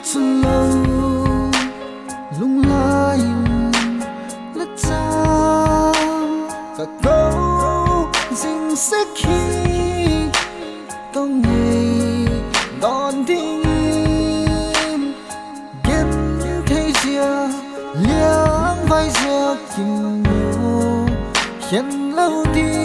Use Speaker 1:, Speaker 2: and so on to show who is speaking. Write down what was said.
Speaker 1: chân lâu lung lai lất cha cả câu dình sẽ khi tao ngày đón đi kiếm thấy chia liang vai chia kim nhiều khiến lâu đi